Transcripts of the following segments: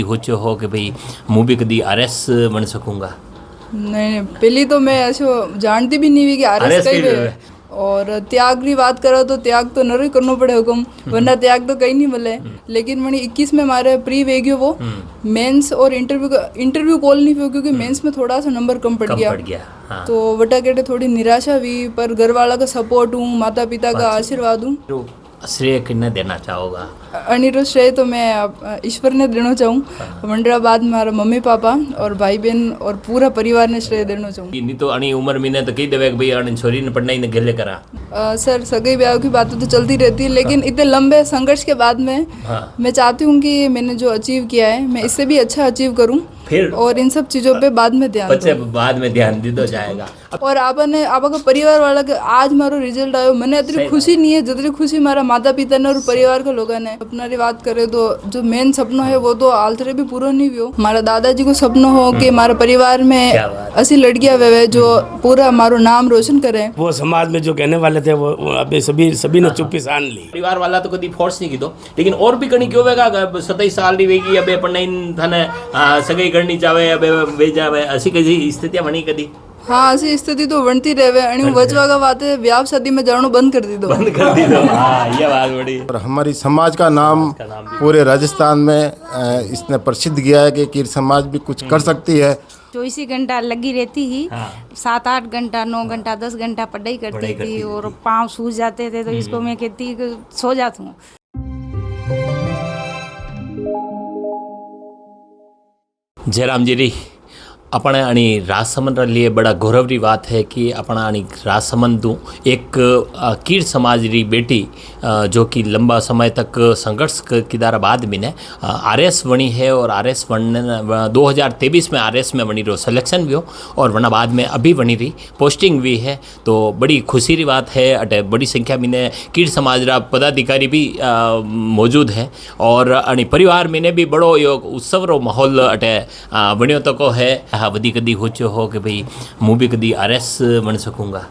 सोचो हो कि भाई मैं भी कभी आरएस बन सकूंगा? नहीं, पहली तो मैं ऐसे जानती भी नहीं हुई कि आरएस कई वे। और त्याग की बात करो तो त्याग तो नरो ही करना पड़े हुक्म, वरना त्याग तो कहीं नहीं मिले। लेकिन मैंने 21 में हमारे प्री वेगियो वो मेंस और इंटरव्यू कॉल नहीं हुआ, क्योंकि मेंस में थोड़ा सा नंबर कम पड़ गया। हाँ। तो वटा केटे थोड़ी निराशा हुई, पर घर वाला का सपोर्ट हूँ, माता पिता का आशीर्वाद हूँ। तो श्रेय किन्हें देना चाहोगा? अनिरुद्ध श्रेय तो मैं ईश्वर ने देना चाहूँ, मंडराबाद में हमारा मम्मी पापा और भाई बहन और पूरा परिवार ने श्रेय देना चाहूँ। नहीं तो अणी उम्र में तो कही देवे कि भाई अणी छोरी ने पढ़ना ही ने गेले करा। सर सगाई ब्याह की बातें तो चलती रहती है, लेकिन इतने लंबे संघर्ष के बाद में मैं चाहती हूँ कि मैंने जो अचीव किया है मैं इससे भी अच्छा अचीव करूँ, फिर और इन सब चीज़ों पे बाद में ध्यान दूँ। बाद में ध्यान दी तो जाएगा। और आपने आपका परिवार वाला के आज मारो रिजल्ट आयो, मैंने इतनी खुशी नहीं है जितनी खुशी हमारा माता पिता ने और परिवार के लोगों ने। अपना बात करे तो जो मेन सपना है वो तो आलतरे भी पूरा नहीं हुआ। हमारा दादाजी को सपना हो कि हमारे परिवार में 80 लड़कियां वे जो पूरा हमारा नाम रोशन करे। वो समाज में जो कहने वाले थे वो अभी सभी ने चुप्पी सान ली। परिवार वाला तो कभी फोर्स नहीं की दो, लेकिन और भी कहीं क्यों वेगा 27 साल की वेगी अबे पढ़ना थाने सगाई करनी चाहे अबे वे जावे, ऐसी कई स्थितियां बनी कदी? हाँ, ऐसी स्थिति तो बनती रहे। अणी बचवा का बात है, ब्याह शादी में जानो बंद कर दी दो। हाँ, ये बात बड़ी। और हमारी समाज का नाम पूरे राजस्थान में इसने प्रसिद्ध किया है कि कीर समाज भी कुछ कर सकती है। 24 घंटा लगी रहती ही, 7-8 घंटा 9 घंटा 10 घंटा पढ़ाई करती थी और पाँव सूज जाते थे, तो इसको मैं कहती कि सो जाती हूँ। जयराम जी, अपने अणी राजसमंद लिए बड़ा गौरव री बात है कि अपना अणी राजसमंद एक कीर समाज री बेटी जो कि लंबा समय तक संघर्ष किदारा बाद में ने आरएस बनी है, और आरएस बनने 2023 में आरएस में बनी रो सिलेक्शन भी हो, और वरना बाद में अभी बनी रही पोस्टिंग भी है। तो बड़ी खुशी री बात है। अटे बड़ी संख्या में ने कीर समाज रा पदाधिकारी भी मौजूद है, और अणी परिवार में ने भी बड़ो यो उत्सव रो माहौल अटे बनियो तको है। हाँ, वधी कदी सोचो हो कि भाई मैं भी कभी आरएस बन सकूंगा?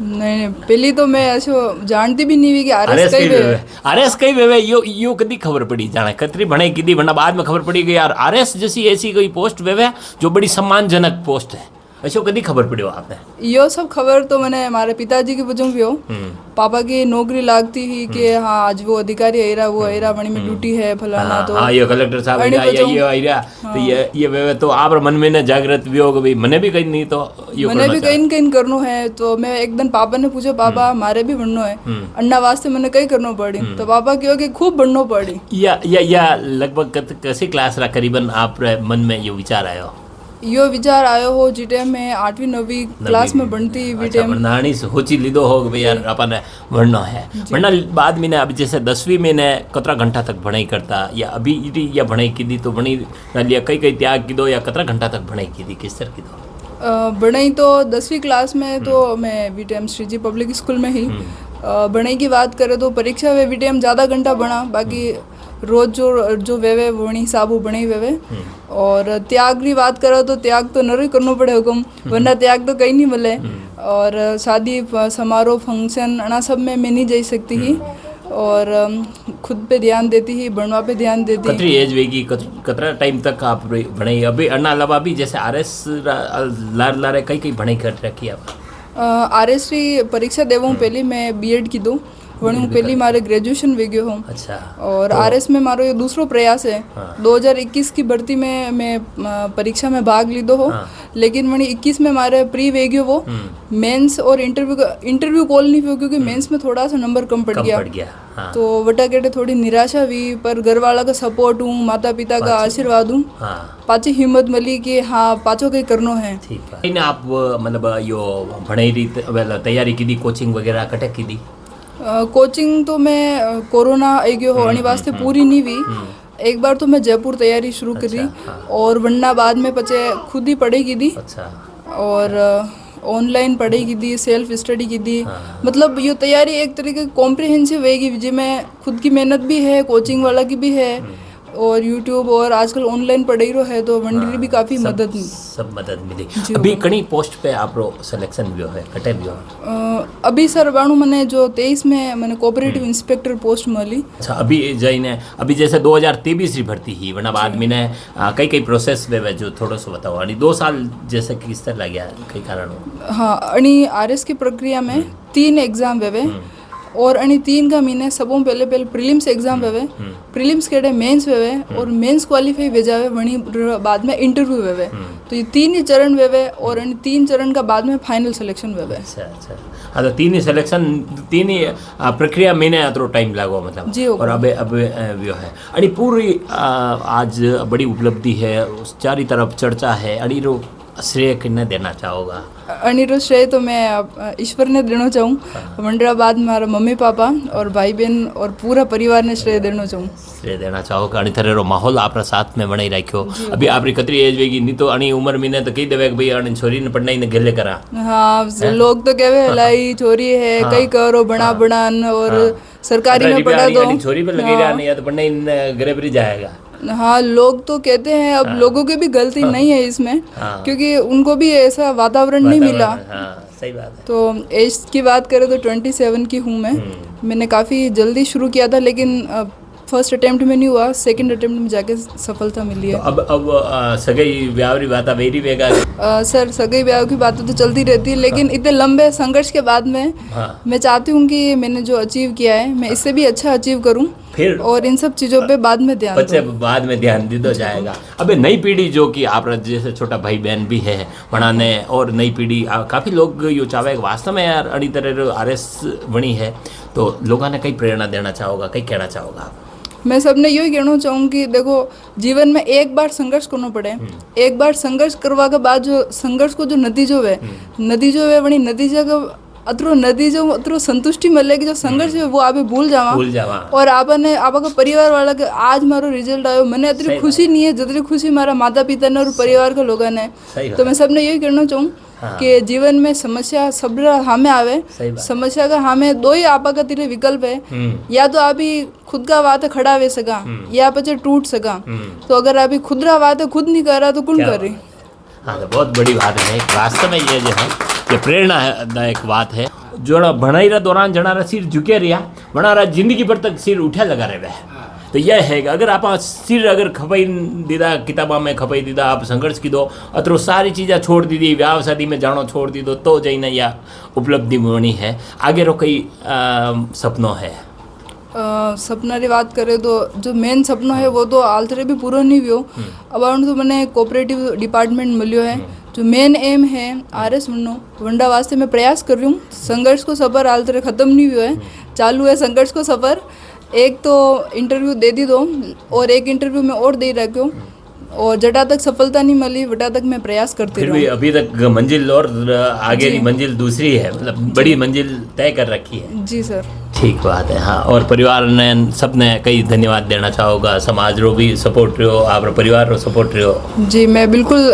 नहीं, पहली तो मैं ऐसे जानती भी नहीं हुई कि आरएस कई वे। यो कदी खबर पड़ी जाने कतरी बने की वरना बाद में खबर पड़ी कि यार आरएस जैसी ऐसी कोई पोस्ट वे जो बड़ी सम्मानजनक पोस्ट है, ऐसा कदी खबर पड़ी आपने? यो सब खबर तो मैंने हमारे पिताजी की वजह भी हो, पापा की नौकरी लागती ही कि हाँ आज वो अधिकारी आयरा, वो आयरा बनी में ड्यूटी है फलाना। तो हाँ, ये कलेक्टर साहब आयरा तो ये तो आप मन में न जागृत भी हो कि भाई मैंने भी कहीं नहीं तो मैंने भी कहीं करनो है। तो मैं एक दिन पापा ने पूछा, पापा हमारे भी बनना है अन्ना वास्ते मैंने कहीं करना पड़ी, तो पापा क्यों कि खूब बनना पड़ी। या लगभग कैसी क्लास रहा करीबन आप मन में ये विचार आयो? यो विचार आयो हो जी टाइम में 8वीं 9वीं क्लास में बनती वी टाइम नानी सोची लीधो हो कि भाई यार अपन बढ़ना है। वरना बाद में ने अब जैसे 10वीं में ने कतरा घंटा तक पढ़ाई करता, या अभी या पढ़ाई की दी तो बनी लिया कई त्याग की दो, या कतरा घंटा तक पढ़ाई की दी किस तरह की दो? बढ़ाई तो 10वीं क्लास में तो मैं वी टाइम श्रीजी पब्लिक स्कूल में ही। बढ़ाई की बात करें तो परीक्षा में वी टाइम ज़्यादा घंटा बना, बाकी रोज जो वेवे वणी हिसाब बने वेवे। और त्याग की बात करो तो त्याग तो नरो ही करना पड़े हुक्म, वरना त्याग तो कहीं नहीं मिले। और शादी समारोह फंक्शन अना सब में मैं नहीं जा सकती ही, और खुद पे ध्यान देती ही, बनवा पे ध्यान देती। कतरी एज वेगी कतरा टाइम तक आप बनाई? अभी अन्ना अलावा भी जैसे आरएस लारे कई बनाई कर रखी आप? आरएस की परीक्षा देवूँ पहले मैं बीएड की दूँ, वणु पहली मारे ग्रेजुएशन वे गयो हूँ। अच्छा। और आरएस में मारो ये दूसरो प्रयास है। 2021 की भर्ती में मैं परीक्षा में भाग लीधो हो, लेकिन वणी 21 में मारे प्री वे गयो वो मेंस और इंटरव्यू कॉल नहीं हुआ, क्योंकि मेंस में थोड़ा सा नंबर कम पड़ गया। तो वटा केटे थोड़ी निराशा हुई, पर घर वाला का सपोर्ट हूँ, माता पिता का आशीर्वाद हूँ, पाची हिम्मत मिली कि हाँ पाचो कहीं करनो है। ठीक है। आप मतलब यो पढ़ाई री तैयारी की दी, कोचिंग वगैरह कटे की दी? कोचिंग तो मैं कोरोना आई गयो हो अणी वास्ते पूरी नहीं हुई। एक बार तो मैं जयपुर तैयारी शुरू करी, और वरना बाद में पचे खुद ही पढ़ाई की दी। और ऑनलाइन पढ़ाई की दी, सेल्फ स्टडी की दी। मतलब ये तैयारी एक तरीके की कॉम्प्रिहेंसिव रहेगी जिसमें खुद की मेहनत भी है, कोचिंग वाला की भी है, और यूट्यूब और आजकल ऑनलाइन पढ़ाई रो है तो वंडरी भी काफ़ी मदद सब मदद मिली। जी, अभी कणी पोस्ट पे आपरो सिलेक्शन भी है कटे भी अभी सर बाणु मैंने जो 23 में मैंने कोऑपरेटिव इंस्पेक्टर पोस्ट मिली। अच्छा अभी जैने अभी जैसे 2023 री भर्ती ही वना बाद में ने कई कई प्रोसेस में जो थोड़ा सा बताओ आणि 2 साल जैसे किस तरह लग गया कई कारण हाँ आणि आरएस की प्रक्रिया में 3 एग्जाम वेवे और अणी 3 का महीने सबों पहले प्रीलिम्स एग्जाम वेवे प्रीलिम्स केड़े मेंस वेवे और मेंस क्वालिफाई भेजावे वणी बाद में इंटरव्यू वेवे तो ये 3 ही चरण वेवे और अणी 3 चरण का बाद में फाइनल सिलेक्शन वेवे। अच्छा हाँ तो 3 ही सिलेक्शन 3 ही प्रक्रिया महीने अतरो टाइम लागो मतलब जी, और अब वो है अड़ी पूरी आज बड़ी उपलब्धि है चारी तरफ चर्चा है अड़ी रो श्रेय किन्ने देना चाहोगा? अनिरो श्रेय तो मैं ईश्वर ने देना चाहूँ, मंडराबाद मारा मम्मी पापा और भाई बहन और पूरा परिवार ने श्रेय देना चाहूँ। श्रेय देना चाहो कि अणी थरेरो माहौल आपरा साथ में बनाई रखियो। अभी आपरी कतरी एज वेगी नहीं तो अणी उम्र में ने तो कही देवे कि भाई अणी छोरी ने पढ़नाई ने गेले करा। हाँ लोग तो कहवे हलाई छोरी है कई करो बना बनान और सरकारी में पढ़ा दो छोरी पे लगी रहा नहीं या तो पढ़नाई गरीबरी जाएगा। हाँ लोग तो कहते हैं अब लोगों की भी गलती नहीं है इसमें क्योंकि उनको भी ऐसा वातावरण नहीं मिला। सही बात है। तो एज की बात करें तो 27 की हूँ मैंने काफ़ी जल्दी शुरू किया था लेकिन फर्स्ट अटेम्प्ट में नहीं हुआ, सेकंड अटेम्प्ट में जाके सफलता मिली है। तो अब सगाई ब्याह की बात वेरी वेगा सर सगाई ब्याह की बातें तो चलती रहती है लेकिन इतने लंबे संघर्ष के बाद में मैं चाहती हूँ कि मैंने जो अचीव किया है मैं इससे भी अच्छा अचीव करूँ फिर और इन सब चीज़ों पे बाद में ध्यान बच्चे बाद में ध्यान दी तो जाएगा। अबे नई पीढ़ी जो कि आप जैसे छोटा भाई बहन भी है बनाने और नई पीढ़ी काफ़ी लोग यो चाहे वास्तव में यार अड़ी तरह आरएस बनी है तो लोगों ने कई प्रेरणा देना चाहोगा कई कहना चाहोगा? मैं सबने यही कहना चाहूँगी देखो जीवन में एक बार संघर्ष करना पड़े, एक बार संघर्ष करवा के बाद जो संघर्ष को जो नतीजो है वही नतीजा का अतरो संतुष्टि मिलेगी जो संघर्ष है वो आप भूल जावा और आपने आपका परिवार वाला के आज मारो रिजल्ट आयो मैंने इतनी खुशी नहीं है जितनी खुशी हमारा माता पिता ने और परिवार के लोगों ने। तो मैं सबने यही कहना चाहूँ कि जीवन में समस्या सब हमें आवे समस्या का हमें 2 ही आपा का तेरे विकल्प है या तो आप ही खुद का बात खड़ा वे सका या पचे टूट सका। तो अगर आप खुद रा बात खुद नहीं कर रहा तो कौन कर रही। हाँ तो बहुत बड़ी बात है वास्तव में ये जो है ये प्रेरणादायक बात है। जो भणाई रा दौरान जना रा सिर झुके रिया बना रहा जिंदगी भर तक सिर उठा लगा रहे तो यह है कि अगर आप सिर अगर खपाई दीदा किताबा में खपाई दीदा आप संघर्ष की दो अतरो सारी चीज़ें छोड़ दी दी व्याह शादी में जानो छोड़ दी दो तो जैन या उपलब्धि बनी है आगे रो कई सपनों है। सपना की बात करें तो जो मेन सपना है वो तो हाल तरह भी पूरा नहीं हुआ। अब तो मैंने कोऑपरेटिव डिपार्टमेंट मिलियो है जो मेन एम है आरएस बननो वंडा वास्ते मैं प्रयास कर रही हूँ। संघर्ष को सफ़र हाल तरह ख़त्म नहीं हुआ है, चालू है संघर्ष को सफ़र। एक तो इंटरव्यू दे दी दो और एक इंटरव्यू में और दे रखो और जटा तक सफलता नहीं मिली वटा तक मैं प्रयास करती फिर भी अभी तक मंजिल और आगे की मंजिल दूसरी है मतलब बड़ी मंजिल तय कर रखी है। जी सर ठीक बात है। हाँ और परिवार ने सबने कई धन्यवाद देना चाहोगा समाज रो भी सपोर्ट रहो आप परिवार रो सपोर्ट रहो। जी मैं बिल्कुल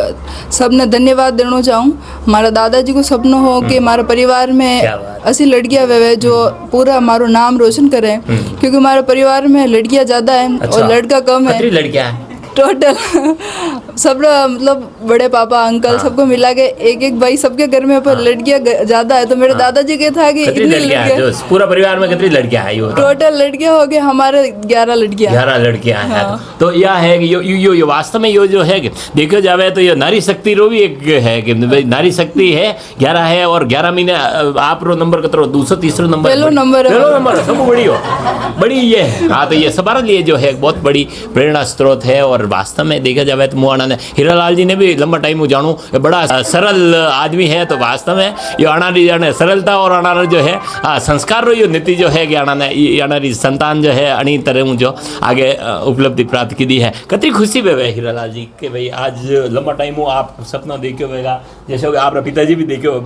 सबने धन्यवाद देना चाहूँ। हमारा दादाजी को सपना हो कि हमारे परिवार में ऐसी लड़कियां वे जो पूरा हमारा नाम रोशन करें क्योंकि हमारे परिवार में लड़कियां ज़्यादा है और लड़का कम है। कितनी लड़कियां हैं टोटल सब मतलब बड़े पापा अंकल सबको मिला के एक भाई सबके घर में पर लड़कियां ज्यादा है। तो मेरे दादाजी के था कि इतनी लड़कियां जो पूरा परिवार में कितनी लड़कियां हैं टोटल लड़कियां हो गए हमारे 11 लड़कियां हैं। तो यह है कि यो वास्तव में यो जो है कि देखो जावे तो ये नारी शक्ति रो भी एक है कि नारी शक्ति है 11 है और 11 महीने आप रो नंबर कतरो 230 नंबर पहलो नंबर सब बड़ी ये है। हाँ तो ये हमारे लिए जो है बहुत बड़ी प्रेरणा स्रोत है और वास्तव में देखा जाए तो मुआना ने हीरालाल जी ने भी लंबा टाइम जानू बड़ा सरल आदमी है। तो वास्तव में ये अनारी जाने सरलता और अनार जो है संस्कार रो यो नीति जो है कि अनारी संतान जो है अणी तरह जो आगे उपलब्धि प्राप्त की दी है। कतरी खुशी बे हीरालाल जी के भाई आज लंबा टाइम हो आप सपना देखियो बेगा जैसे आप पिताजी भी देखियो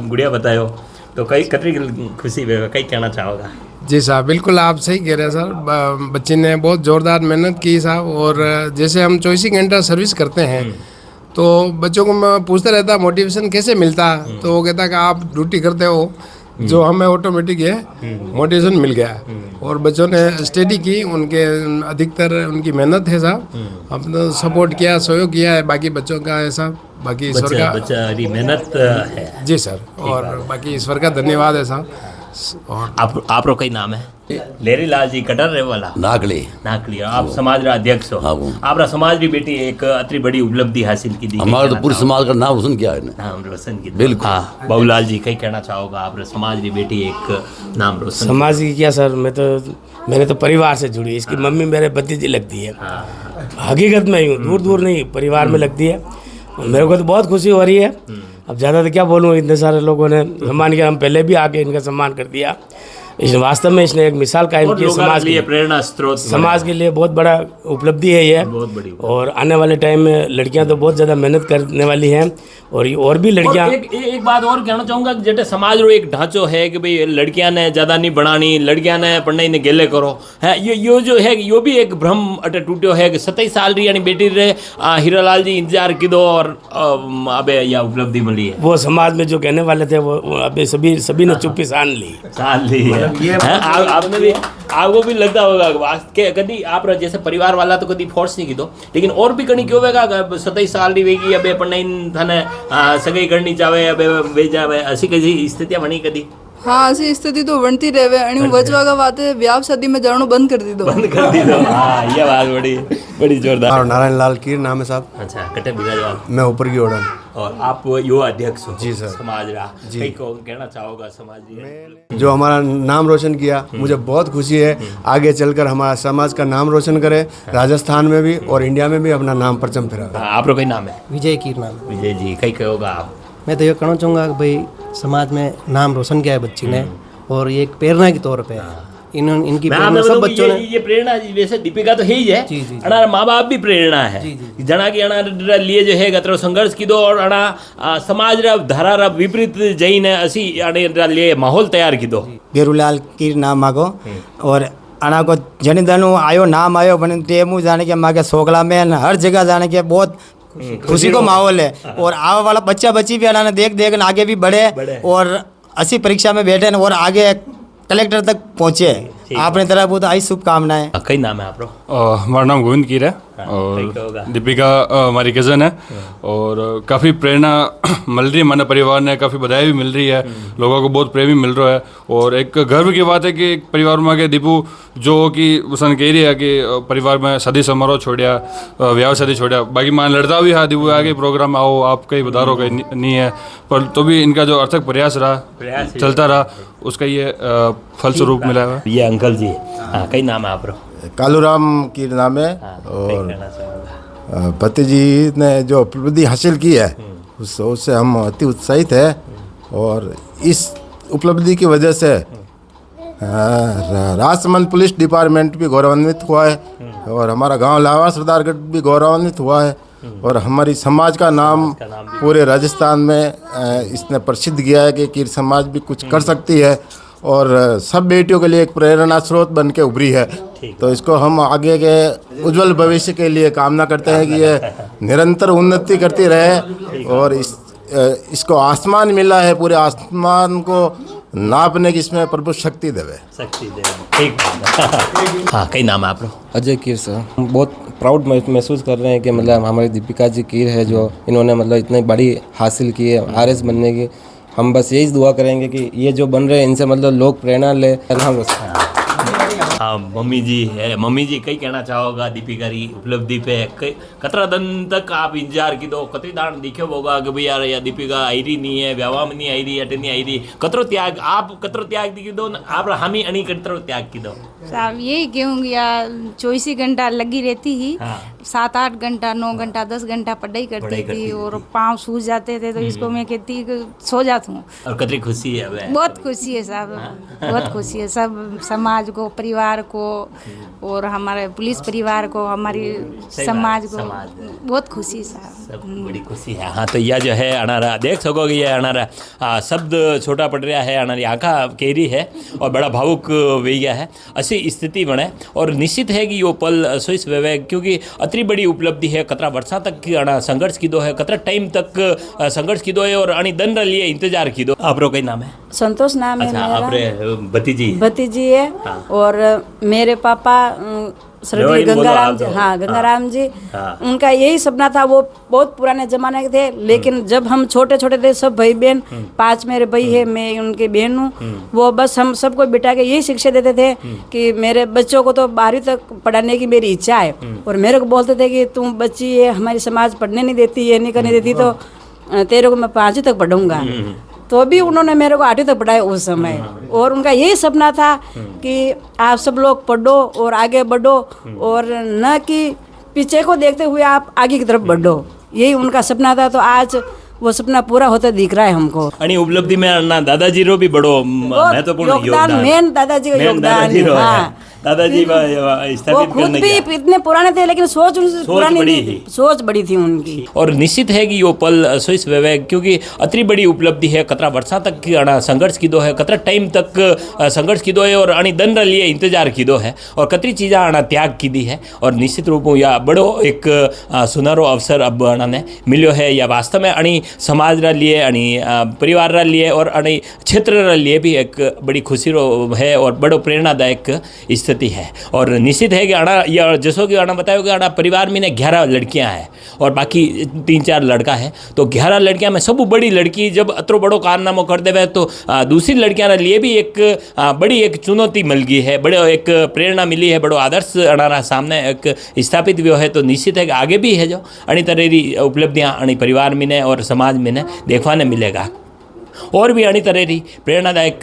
गुड़िया बतायो तो कई कतरी खुशी बे कई कहना चाहोगा? जी साहब बिल्कुल आप सही कह रहे हैं सर। बच्चे ने बहुत ज़ोरदार मेहनत की साहब और जैसे हम 24 घंटा सर्विस करते हैं तो बच्चों को मैं पूछता रहता मोटिवेशन कैसे मिलता तो वो कहता कि आप ड्यूटी करते हो जो हमें ऑटोमेटिक ये मोटिवेशन मिल गया और बच्चों ने स्टडी की, उनके अधिकतर उनकी मेहनत है साहब, अपना सपोर्ट किया, सहयोग किया है, बाकी बच्चों का ऐसा, बाकी ईश्वर का बच्चा मेहनत है। जी सर, और बाकी ईश्वर का धन्यवाद है साहब। और आपरो कई नाम है? लेरी लाल जी कटर रे वाला नाकली आप समाज रा अध्यक्ष हो। आपरा समाज री बेटी एक अतरी बड़ी उपलब्धि हासिल की दी, हमारा तो पूरे समाज का नाम रोशन किया है ना। नाम रोशन की बिल्कुल। हाँ, बाबूलाल जी कई कहना चाहोगा? आपरा समाज री बेटी एक नाम रोशन समाज की क्या सर, मैंने तो परिवार से जुड़ी, इसकी मम्मी मेरे भतीजी लगती है, हकीकत में ही हूँ, दूर दूर नहीं, परिवार में लगती है। मेरे को तो बहुत खुशी हो रही है। अब ज़्यादा तो क्या बोलूँ, इतने सारे लोगों ने सम्मान किया, हम पहले भी आके इनका सम्मान कर दिया। इस वास्तव में इसने एक मिसाल कायम की समाज के लिए, प्रेरणा स्रोत, समाज के लिए बहुत बड़ा उपलब्धि है ये। बहुत बड़ी। और आने वाले टाइम में लड़कियां तो बहुत ज़्यादा मेहनत करने वाली हैं, और भी लड़कियां। एक बात और कहना चाहूँगा कि जैसे समाज रो एक ढांचो है कि भाई लड़कियां ने ज़्यादा नहीं बढ़ानी, लड़कियां ने पढ़ाई ने गेले करो है, यो जो है यो भी एक भ्रम अटे टूटो है कि 27 साल री यानी बेटी रे हीरालाल जी इंतजार की दो और अबे यह उपलब्धि मिली है। वो समाज में जो कहने वाले थे वो अभी सभी ने चुप्पी सान ली है। आपने भी, आपको भी लगता होगा कि कभी आप जैसे परिवार वाला तो कभी फोर्स नहीं की दो, लेकिन और भी कहीं क्यों होगा 27 साल री वेगी अबे पढ़ाई थाने सगाई करनी चाहे अबे वे जावे, ऐसी कई स्थितियां बनी कदी? हाँ, ऐसी स्थिति तो बनती रहे आणि वचवा का बात है, ब्याह शादी में जानो बंद कर दी दो। हाँ, ये बात बड़ी जोरदार। और नारायण लाल कीर नाम है साहब। अच्छा, कटे बिराजमान। मैं ऊपर की ओर। और आप युवा अध्यक्ष हो? जी सर। समाज रा कई को कहना चाहोगा समाज जी जो हमारा नाम रोशन किया, मुझे बहुत खुशी है। आगे चलकर हमारा समाज का नाम रोशन करे, राजस्थान में भी और इंडिया में भी अपना नाम परचम फहराए। आप लोग कई नाम है? विजय कीर नाम। विजय जी कई कहोगा आप? मैं तो ये कहना चाहूँगा कि भाई समाज में नाम रोशन किया है बच्ची ने, और ये एक प्रेरणा के तौर पे इनकी प्रेरणा सब बच्चों ने। ये प्रेरणा वैसे दीपिका तो है ही है, अना माँ बाप भी प्रेरणा है जना की अना लिए जो है गतरो संघर्ष की दो और अना समाज रा धारा रा विपरीत जईने असी अने लिए माहौल तैयार की दो। बेरूलाल कीर नाम मागो और अना को जनिधनु आयो नाम आयो बने तेमू जाने के मागे सोगला में हर जगह जाने के बहुत खुशी को माहौल है। और आने वाला बच्चा बच्ची भी अना देख आगे भी बढ़े और असी परीक्षा में बैठे और आगे कलेक्टर तक पहुँचे। आपने तरफ बहुत आई शुभकामनाएं। कई नाम है आप? हमारा नाम गोविंद कीर है और दीपिका हमारी कज़न है और काफ़ी प्रेरणा मिल रही है, हमारे परिवार ने काफ़ी बधाई भी मिल रही है, लोगों को बहुत प्रेम भी मिल रहा है। और एक गर्व की बात है कि एक परिवार में आके दीपू जो कि उसन कह रही है कि परिवार में शादी समारोह छोड़िया, ब्याह शादी छोड़िया, बाकी मान लड़ता भी है दीपू आगे प्रोग्राम आओ आप कहीं बता रहो कहीं नहीं है, पर तो भी इनका जो अर्थक प्रयास रहा चलता रहा उसका ये फलस्वरूप मिला है। ये अंकल जी कई नाम है आप? कालूराम की नाम है और पति जी ने जो उपलब्धि हासिल की है उससे हम अति उत्साहित है और इस उपलब्धि की वजह से राजसमंद पुलिस डिपार्टमेंट भी गौरवान्वित हुआ है और हमारा गांव लावा सरदारगढ़ भी गौरवान्वित हुआ है और हमारी समाज का नाम पूरे राजस्थान में इसने प्रसिद्ध किया है कि कीर समाज भी कुछ कर सकती है और सब बेटियों के लिए एक प्रेरणा स्रोत बन के उभरी है। तो इसको हम आगे के उज्जवल भविष्य के लिए कामना करते हैं कि ये निरंतर उन्नति करती रहे और इसको आसमान मिला है, पूरे आसमान को नापने की इसमें प्रभु शक्ति देवे। ठीक। हाँ, कई नाम है आप? अजय कीर सर। बहुत प्राउड महसूस कर रहे हैं कि मतलब हमारी दीपिका जी कीर है जो इन्होंने मतलब इतनी बड़ी हासिल की है आरएस बनने की। हम बस यही दुआ करेंगे कि ये जो बन रहे हैं इनसे मतलब लोग प्रेरणा ले। हाँ, मम्मी जी है, मम्मी जी कई कहना चाहोगा दीपिका री उपलब्धि पे? कतरा दिन तक आप इंतजार की दो, कतरी दान दिखे होगा कि भाई यार या दीपिका आई रही नहीं है, व्यावाह में नहीं आई रही, अटे नहीं आई रही, कतरो त्याग आप कतरो त्याग दी दो आप हामी अणी कतरो त्याग की दो? साहब यही कहूँगी यार 24 घंटा लगी रहती ही। 7-8 घंटा 9 घंटा 10 घंटा पढ़ाई करती थी और पाँव सूज जाते थे तो इसको मैं कहती सो जाती हूँ। और कतरी खुशी है? बहुत खुशी है साहब, बहुत खुशी है। सब समाज को परिवार परिवार को और हमारे पुलिस परिवार को, हमारी समाज को बहुत खुशी साहब। बड़ी खुशी है। हाँ, तो यह जो है अनारा देख सकोगे, ये अनारा शब्द छोटा पड़ रहा है, अनारी आँखा केरी है और बड़ा भावुक वे गया है। ऐसी स्थिति बने और निश्चित है कि यो पल सोइस वेवे, क्योंकि अतरी बड़ी उपलब्धि है। कतरा वर्षा तक अना संघर्ष कीधो है, कतरा टाइम तक संघर्ष कीधो है और अणी दंड लिए इंतजार कीधो। आपरो कई नाम है? संतोष नाम है अच्छा, मेरा। आपरे भतीजी है। और मेरे पापा श्री गंगाराम जी, हाँ गंगाराम जी, उनका यही सपना था। वो बहुत पुराने जमाने के थे, लेकिन जब हम छोटे छोटे थे सब भाई बहन, 5 मेरे भाई है, मैं उनके बहन हूँ, वो बस हम सबको बिठा के यही शिक्षा देते थे कि मेरे बच्चों को तो 12वीं तक पढ़ाने की मेरी इच्छा है। और मेरे को बोलते थे कि तुम बच्ची है, हमारी समाज पढ़ने नहीं देती, ये नहीं करने देती, तो तेरे को मैं 5वीं तक पढ़ूंगा। तो भी उन्होंने मेरे को 8वीं तक पढ़ाया उस समय। और उनका यही सपना था कि आप सब लोग पढ़ो और आगे बढ़ो, और न कि पीछे को देखते हुए आप आगे की तरफ बढ़ो। यही उनका सपना था। तो आज वो सपना पूरा होता दिख रहा है हमको। अणी उपलब्धि में ना दादाजी रो भी बड़ो महत्वपूर्ण योगदान, मेन दादाजी का योगदान है। हाँ, दादाजी वो स्थापित खुद करने भी का इतने पुराने थे, लेकिन सोच उनसे पुरानी बड़ी नहीं थी। थी, सोच बड़ी थी उनकी। और निश्चित है कि यो पल सोइस वेवे, क्योंकि अतरी बड़ी उपलब्धि है। कतरा वर्षा तक की अणा संघर्ष कीधो है, कतरा टाइम तक संघर्ष कीधो है और अणी दंड लिए इंतजार कीधो है, और कतरी चीज़ा अणा त्याग कीधी है। और निश्चित रूप में या बड़ो एक सुनहरो अवसर अब अणा ने मिलो है। या वास्तव में अणी समाज रा लिए, अणी परिवार रा लिए और अणी क्षेत्र रा लिए भी एक बड़ी खुशी रो है और बड़ो प्रेरणादायक स्थिति है। और निश्चित है कि अणा या जैसो कि अणा बतायो कि अणा परिवार में 11 लड़कियां हैं और बाकी 3-4 लड़का है। तो 11 लड़कियां में सब बड़ी लड़की जब अतरो बड़ो कारनामो कर देवे, तो दूसरी लड़कियां रे लिए भी एक बड़ी एक चुनौती मिल गई है, बड़ो एक प्रेरणा मिली है, बड़ो आदर्श अणारा सामने एक स्थापित भी है। तो निश्चित है कि आगे भी है जो अणी तरेरी उपलब्धियाँ अणी परिवार में और समाज में देखने मिलेगा। और भी अणी तरेरी प्रेरणादायक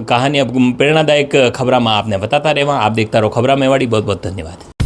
कहानियाँ, प्रेरणादायक खबरां में आपने बताता रहेवा। आप देखता रहो खबरां मेवाड़ी। बहुत बहुत धन्यवाद।